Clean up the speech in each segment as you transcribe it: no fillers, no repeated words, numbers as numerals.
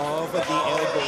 Over the elbow.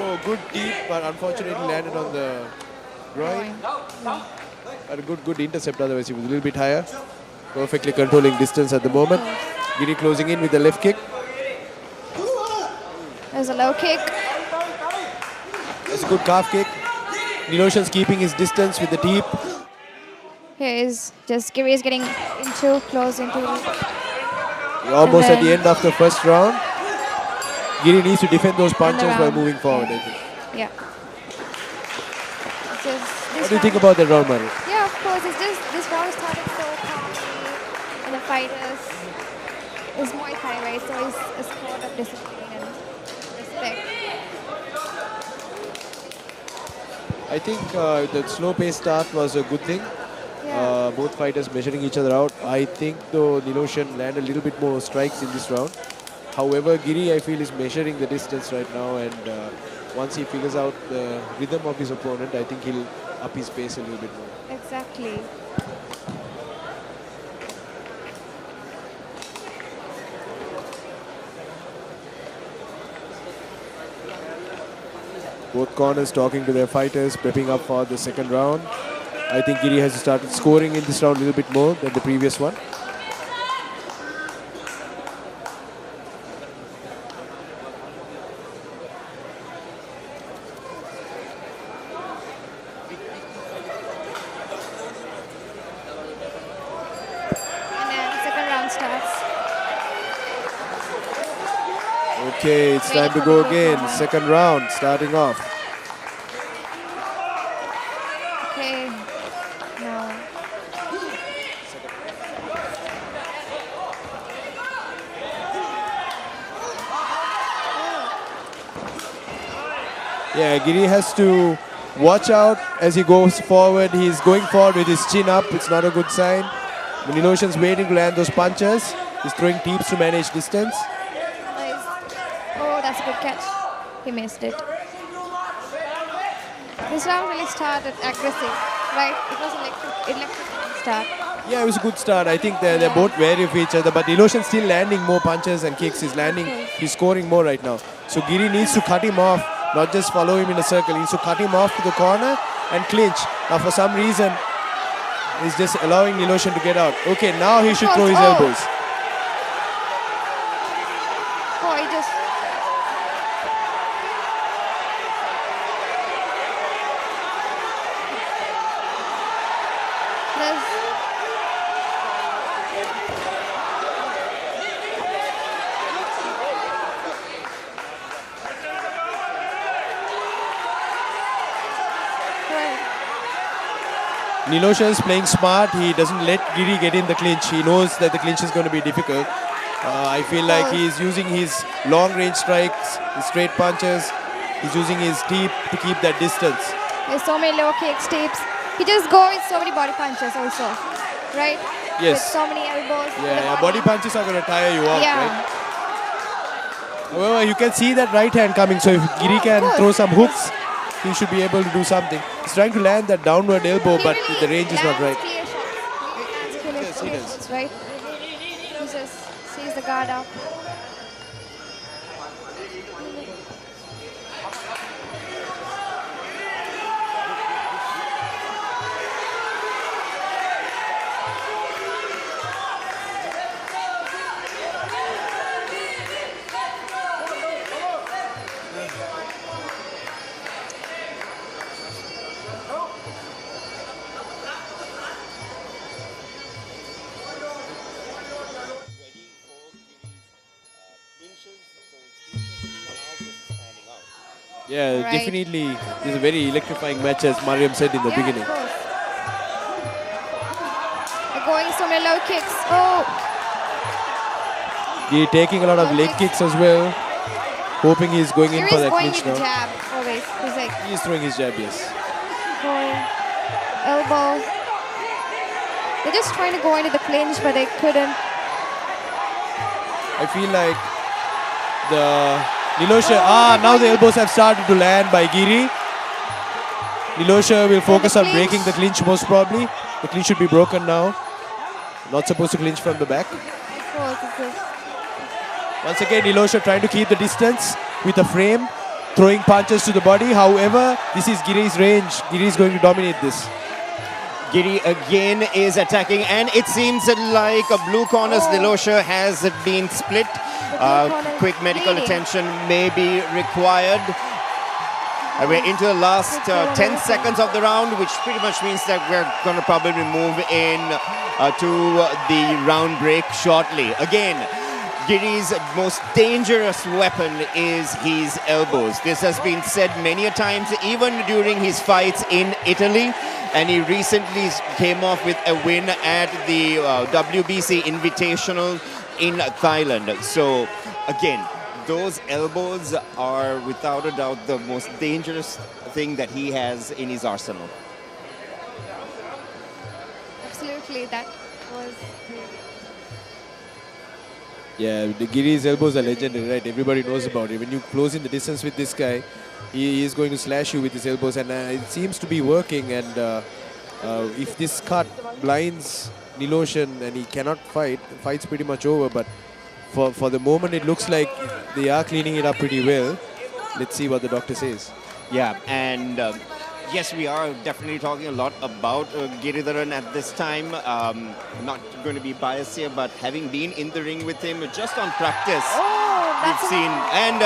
Oh, good deep, but unfortunately landed on the groin. But a good intercept, otherwise he was a little bit higher. Perfectly controlling distance at the moment. Giri closing in with the left kick. There's a low kick. That's a good calf kick. Niloushan's keeping his distance with the deep. Here is just Giri is getting close into. We're almost at the end of the first round. Giri needs to defend those punches by moving forward, I think. Yeah. What do you think about that round, Mari? Yeah, of course. It's just this round started so calmly, and the fighters is Muay Thai, right? So it's a sport of discipline and respect. I think the slow-paced start was a good thing. Yeah. Both fighters measuring each other out. I think though Niloushan landed a little bit more strikes in this round. However, Giri, I feel, is measuring the distance right now, and once he figures out the rhythm of his opponent, I think he'll up his pace a little bit more. Exactly. Both corners talking to their fighters, prepping up for the second round. I think Giri has started scoring in this round a little bit more than the previous one. Okay, it's time to go again. Second round, starting off. Okay. No. Yeah, Giri has to watch out as he goes forward. He's going forward with his chin up. It's not a good sign. Niloushan's waiting to land those punches. He's throwing teeps to manage distance. Nice. Oh, that's a good catch. He missed it. This round really started aggressive, right? It was electric start. Yeah, it was a good start. I think they're both wary of each other, but Niloshan's still landing more punches and kicks. He's scoring more right now. So Giri needs to cut him off, not just follow him in a circle. He needs to cut him off to the corner and clinch. Now, for some reason, he's just allowing Niloshan to get out. Okay, now he should throw his elbows. Oh, he just... Niloshan's playing smart. He doesn't let Giri get in the clinch. He knows that the clinch is going to be difficult. I feel like he's using his long-range strikes, his straight punches. He's using his teep to keep that distance. There's so many low kicks, teeps. He just goes with so many body punches also, right? Yes. With so many elbows. Yeah, body punches are going to tire you out, yeah. right? However, you can see that right hand coming. So if Giri can throw some hooks, he should be able to do something. He's trying to land that downward elbow, but the range is not right. Clear shots, right? He just sees the guard up. Yeah, definitely. This is a very electrifying match, as Mariam said in the beginning. They're going so many low kicks. Oh! He's taking a lot of leg kicks as well, hoping he's going in for that clinch now. Jab, always. He's throwing his jab, yes. Elbow. They're just trying to go into the clinch, but they couldn't. I feel like Niloshan, now the elbows have started to land by Giri. Niloshan will focus on breaking the clinch most probably. The clinch should be broken now. Not supposed to clinch from the back. Once again, Niloshan trying to keep the distance with a frame, throwing punches to the body. However, this is Giri's range. Giri is going to dominate this. Giri again is attacking, and it seems like a blue corner's Niloshan has been split. Quick medical attention may be required. We're into the last 10 seconds of the round, which pretty much means that we're going to probably move in to the round break shortly. Again, Giri's most dangerous weapon is his elbows. This has been said many a times, even during his fights in Italy. And he recently came off with a win at the WBC Invitational in Thailand. So, again, those elbows are without a doubt the most dangerous thing that he has in his arsenal. Absolutely, that was... Yeah, the Giri's elbows are legendary, right? Everybody knows about it. When you close in the distance with this guy, he is going to slash you with his elbows, and it seems to be working. And if this cut blinds Niloshan and he cannot fight, the fight's pretty much over. But for the moment, it looks like they are cleaning it up pretty well. Let's see what the doctor says. Yeah, and yes, we are definitely talking a lot about Giridharan at this time. Not going to be biased here, but having been in the ring with him just on practice, we've seen. And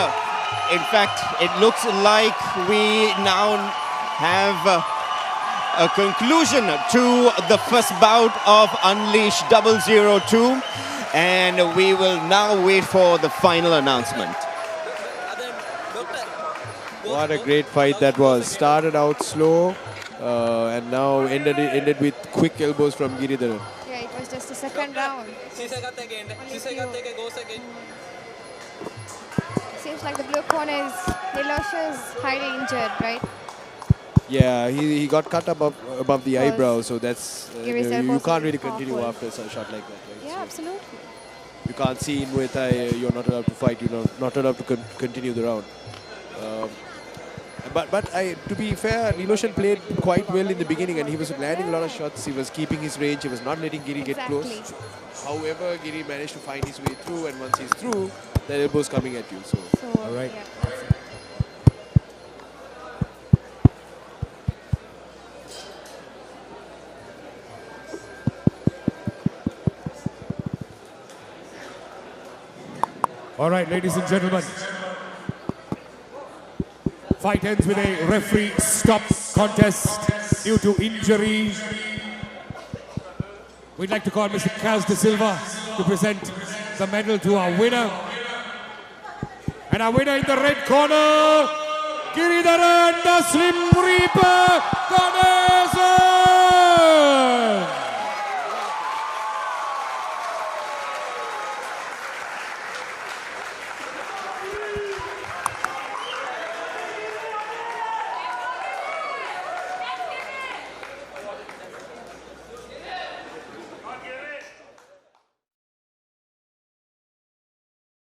in fact, it looks like we now have a conclusion to the first bout of Unleash 002. And we will now wait for the final announcement. What a great fight that was. Started out slow and now ended with quick elbows from Giridharan. Yeah, it was just the second round. Seems like the blue corner is Niloshan is highly injured, right? Yeah, he got cut above the eyebrow, so that's you can't really continue after a shot like that. Right? Yeah, absolutely. You can't see in Muay Thai you're not allowed to fight, you're not allowed to continue the round. Um, but to be fair, Nilotion played quite well in the beginning and he was landing a lot of shots. He was keeping his range. He was not letting Giri get close. However, Giri managed to find his way through, and once he's through, the elbow's coming at you. So all right. Yeah. All right, ladies and gentlemen. Fight ends with a referee stop contest due to injury. We'd like to call Mr. Kaz De Silva to present the medal to our winner. And our winner in the red corner, Giridharan, the Slim Reaper.